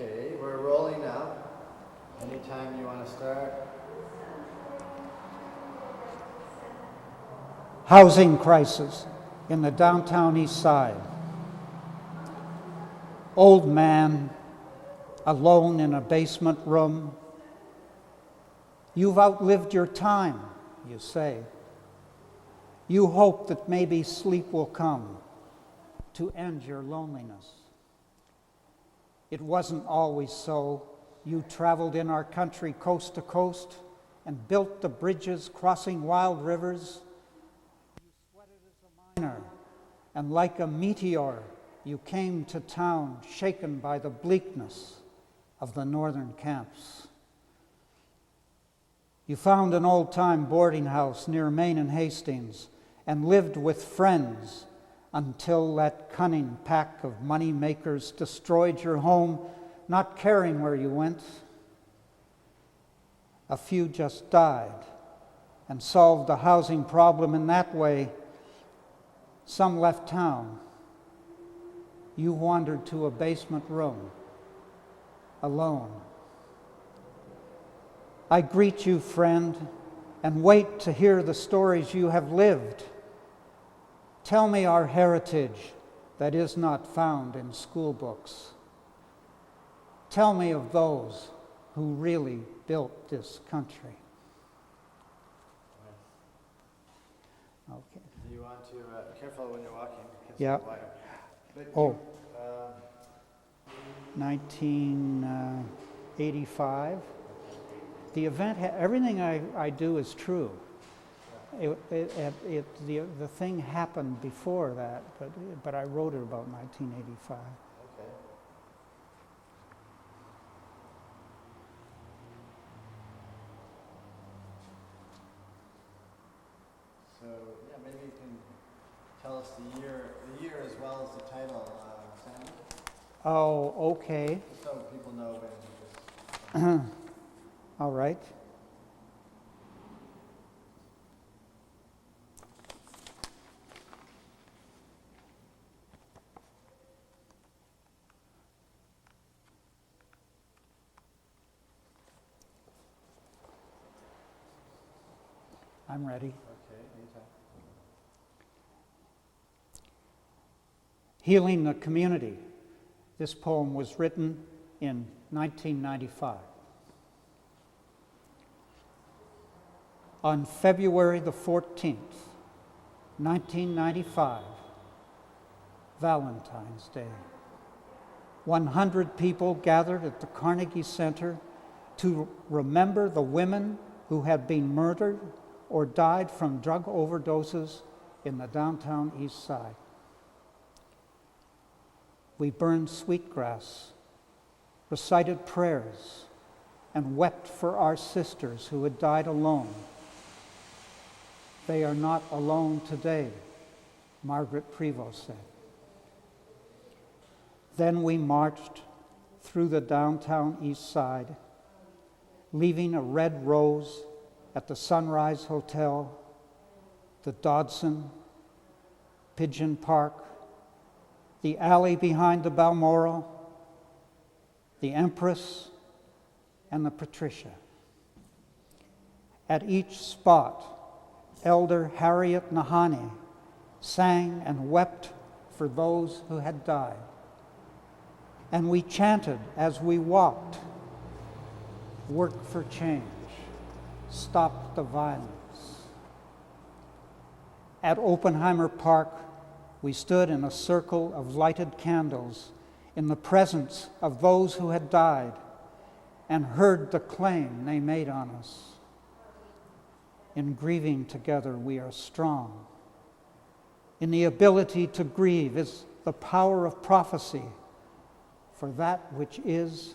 Okay, we're rolling now. Anytime you want to start. Housing crisis in the downtown east side. Old man, alone in a basement room. You've outlived your time, you say. You hope that maybe sleep will come to end your loneliness. It wasn't always so. You traveled in our country coast to coast and built the bridges crossing wild rivers. You sweated as a miner, and like a meteor, you came to town shaken by the bleakness of the northern camps. You found an old-time boarding house near Main and Hastings and lived with friends until that cunning pack of money makers destroyed your home, not caring where you went. A few just died and solved the housing problem in that way. Some left town. You wandered to a basement room, alone. I greet you, friend, and wait to hear the stories you have lived. Tell me our heritage that is not found in school books. Tell me of those who really built this country. Okay. Do you want to be careful when you're walking? Yeah. But Oh. 1985. The event, everything I do is true. The thing happened before that, but I wrote it about 1985. Okay. So yeah, maybe you can tell us the year as well as the title, Sam. Oh, okay. Just so people know when you just. All right. I'm ready. Okay, anytime. Healing the Community. This poem was written in 1995. On February the 14th, 1995, Valentine's Day, 100 people gathered at the Carnegie Center to remember the women who had been murdered or died from drug overdoses in the downtown east side. We burned sweetgrass, recited prayers, and wept for our sisters who had died alone. They are not alone today, Margaret Prevost said. Then we marched through the downtown east side, leaving a red rose at the Sunrise Hotel, the Dodson, Pigeon Park, the alley behind the Balmoral, the Empress, and the Patricia. At each spot, Elder Harriet Nahani sang and wept for those who had died. And we chanted as we walked, work for change, stop the violence. At Oppenheimer Park, we stood in a circle of lighted candles in the presence of those who had died and heard the claim they made on us. In grieving together, we are strong. In the ability to grieve is the power of prophecy, for that which is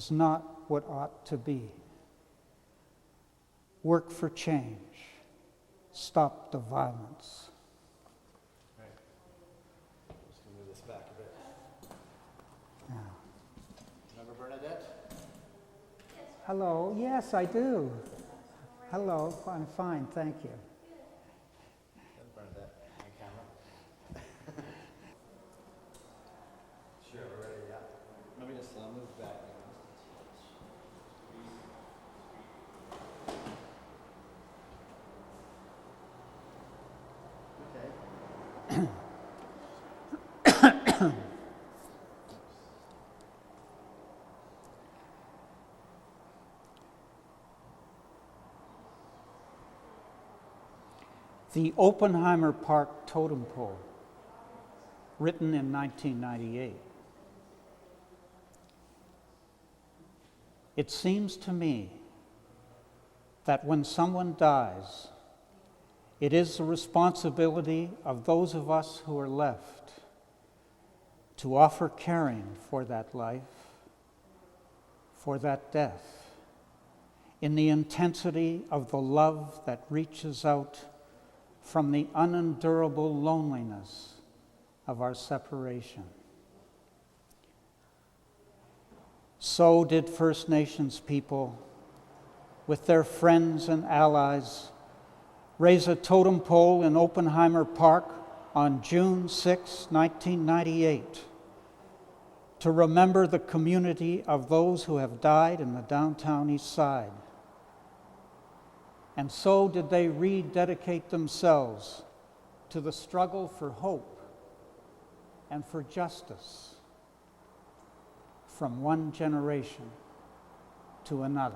not what ought to be. Work for change. Stop the violence. Right. Just gonna move this back a bit. Yeah. Remember Bernadette? Hello. Yes, I do. Hello. I'm fine. Thank you. That's Bernadette on camera. Sure, we're ready, yeah. Let me just move The Oppenheimer Park Totem Pole, written in 1998. It seems to me that when someone dies, it is the responsibility of those of us who are left to offer caring for that life, for that death, in the intensity of the love that reaches out from the unendurable loneliness of our separation. So did First Nations people, with their friends and allies, raise a totem pole in Oppenheimer Park on June 6, 1998, to remember the community of those who have died in the downtown East Side. And so did they rededicate themselves to the struggle for hope and for justice from one generation to another.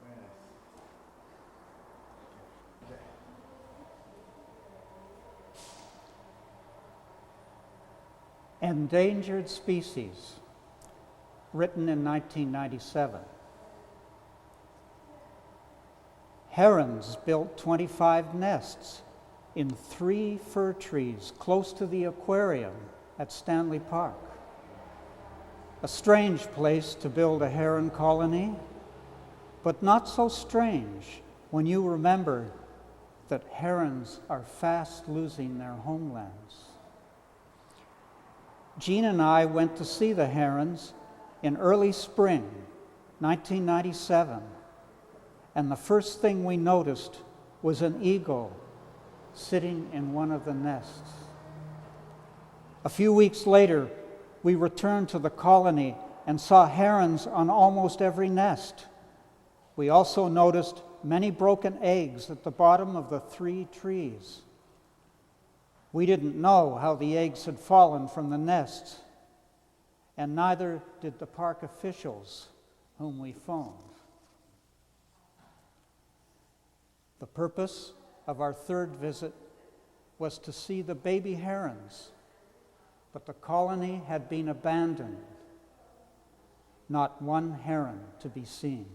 Very nice. Okay. Endangered Species, written in 1997. Herons built 25 nests in 3 fir trees close to the aquarium at Stanley Park. A strange place to build a heron colony, but not so strange when you remember that herons are fast losing their homelands. Jean and I went to see the herons in early spring, 1997. And the first thing we noticed was an eagle sitting in one of the nests. A few weeks later, we returned to the colony and saw herons on almost every nest. We also noticed many broken eggs at the bottom of the 3 trees. We didn't know how the eggs had fallen from the nests, and neither did the park officials whom we phoned. The purpose of our 3rd visit was to see the baby herons, but the colony had been abandoned. Not one heron to be seen.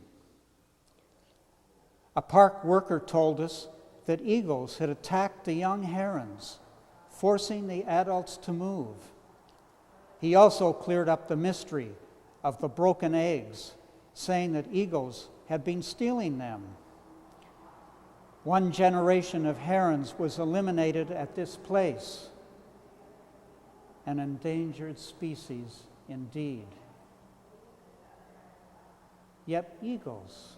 A park worker told us that eagles had attacked the young herons, forcing the adults to move. He also cleared up the mystery of the broken eggs, saying that eagles had been stealing them. One generation of herons was eliminated at this place. An endangered species indeed. Yet eagles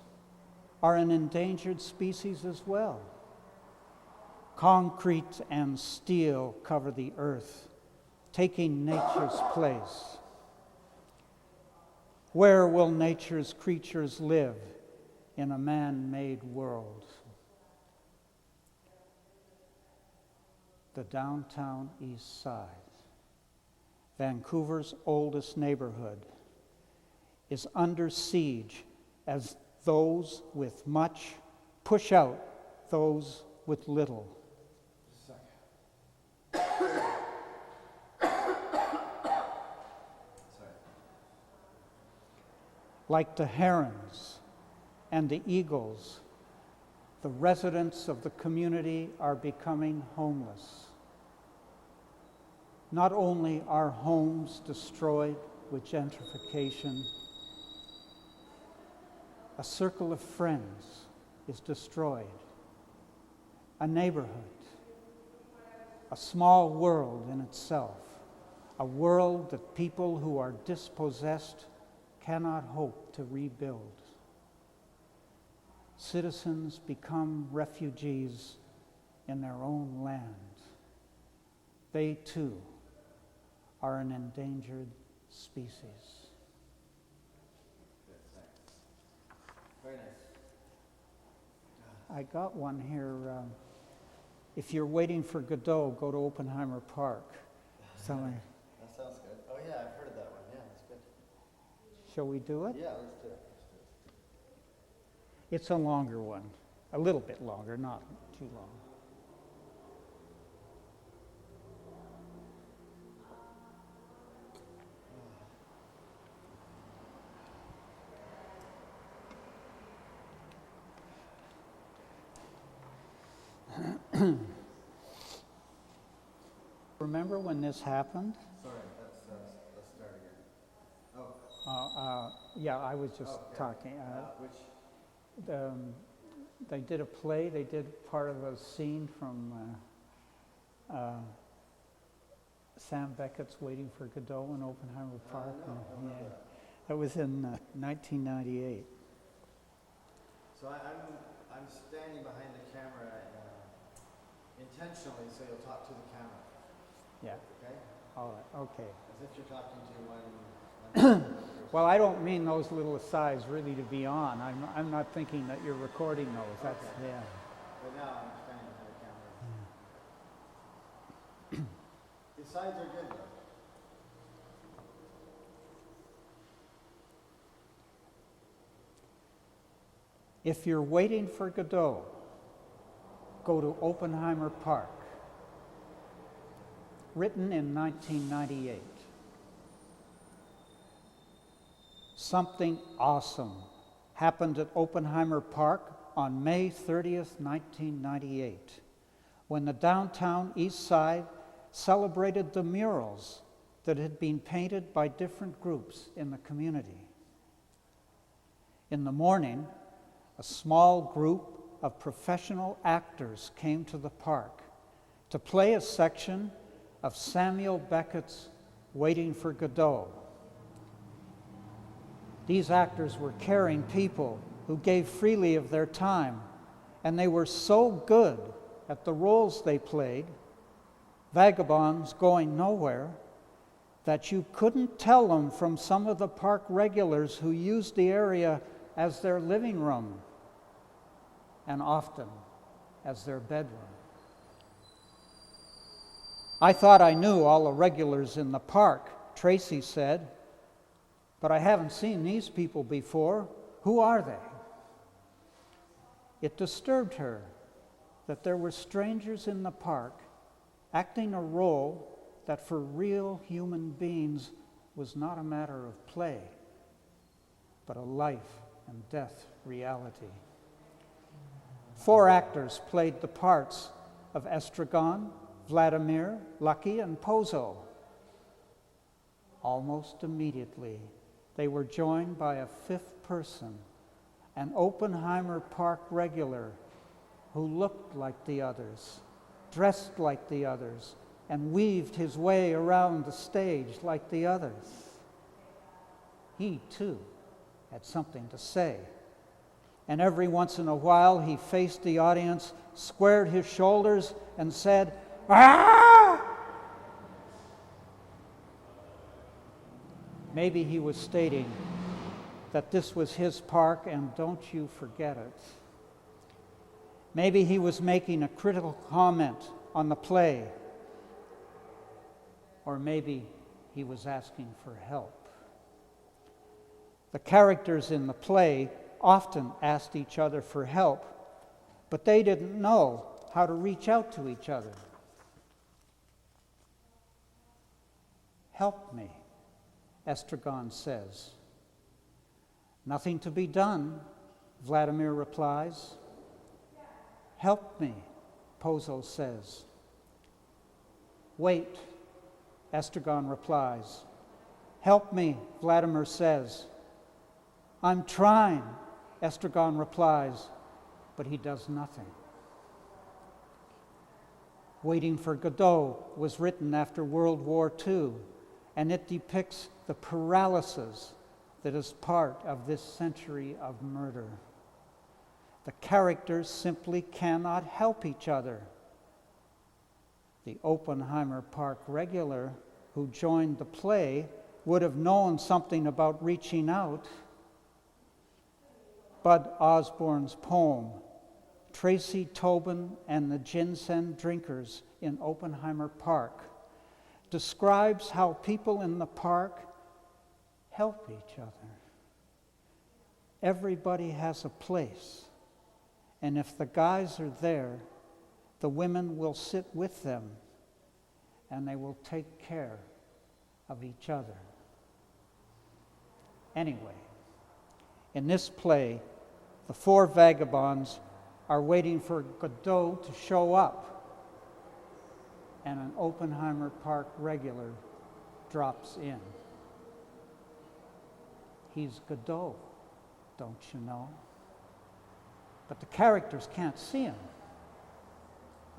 are an endangered species as well. Concrete and steel cover the earth, taking nature's place. Where will nature's creatures live in a man-made world? The downtown East Side, Vancouver's oldest neighborhood, is under siege as those with much push out those with little. Like the herons and the eagles, the residents of the community are becoming homeless. Not only are homes destroyed with gentrification, a circle of friends is destroyed, a neighborhood, a small world in itself, a world that people who are dispossessed cannot hope to rebuild. Citizens become refugees in their own land. They too are an endangered species. Very nice. I got one here. If you're waiting for Godot, go to Oppenheimer Park. Something. That sounds good. Oh yeah, I've heard of that one. Yeah, that's good. Shall we do it? Yeah, let's do it. It's a longer one. A little bit longer, not too long. Remember when this happened? Sorry, let's start again. Yeah, I was just Okay. talking. Which, They did a play. They did part of a scene from Sam Beckett's Waiting for Godot in Oppenheimer Park. no, I don't know Yeah, that. that was in 1998. So I'm standing behind the camera intentionally, so you'll talk to the camera, Yeah, okay? all right, okay. As if you're talking to one Well, I don't mean those little asides really to be on. I'm not thinking that you're recording those. That's, Okay. yeah. But now I'm standing behind the camera. These sides are good though. If you're waiting for Godot, go to Oppenheimer Park. Written in 1998. Something awesome happened at Oppenheimer Park on May 30th, 1998, when the downtown East Side celebrated the murals that had been painted by different groups in the community. In the morning, a small group of professional actors came to the park to play a section of Samuel Beckett's Waiting for Godot. These actors were caring people who gave freely of their time, and they were so good at the roles they played, vagabonds going nowhere, that you couldn't tell them from some of the park regulars who used the area as their living room and often as their bedroom. I thought I knew all the regulars in the park, Tracy said, but I haven't seen these people before. Who are they? It disturbed her that there were strangers in the park acting a role that for real human beings was not a matter of play, but a life and death reality. 4 actors played the parts of Estragon, Vladimir, Lucky, and Pozo. Almost immediately, they were joined by a 5th person, an Oppenheimer Park regular who looked like the others, dressed like the others, and weaved his way around the stage like the others. He, too, had something to say. And every once in a while, he faced the audience, squared his shoulders, and said, "Ah!" Maybe he was stating that this was his park and don't you forget it. Maybe he was making a critical comment on the play. Or maybe he was asking for help. The characters in the play often asked each other for help, but they didn't know how to reach out to each other. "Help me," Estragon says. "Nothing to be done," Vladimir replies. "Help me," Pozo says. "Wait," Estragon replies. "Help me," Vladimir says. "I'm trying," Estragon replies, but he does nothing. Waiting for Godot was written after World War II, and it depicts the paralysis that is part of this century of murder. The characters simply cannot help each other. The Oppenheimer Park regular who joined the play would have known something about reaching out. Bud Osborne's poem, Tracy Tobin and the Ginseng Drinkers in Oppenheimer Park, describes how people in the park help each other. Everybody has a place, And if the guys are there, the women will sit with them and they will take care of each other. Anyway, in this play, the four vagabonds are waiting for Godot to show up, and an Oppenheimer Park regular drops in. He's Godot, don't you know? But the characters can't see him.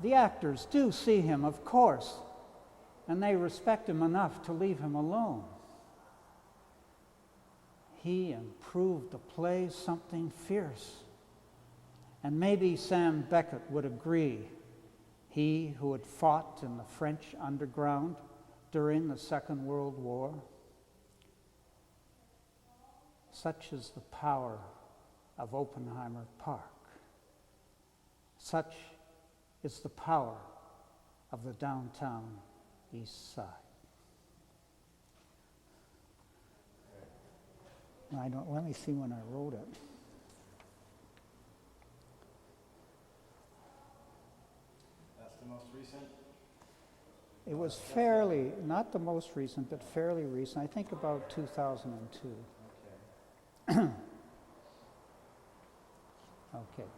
The actors do see him, of course, and they respect him enough to leave him alone. He improved the play something fierce. And maybe Sam Beckett would agree, he who had fought in the French underground during the Second World War. Such is the power of Oppenheimer Park. Such is the power of the downtown East Side. Let me see when I wrote it. That's the most recent? It was fairly, not the most recent, but fairly recent. I think about 2002. Okay. Okay.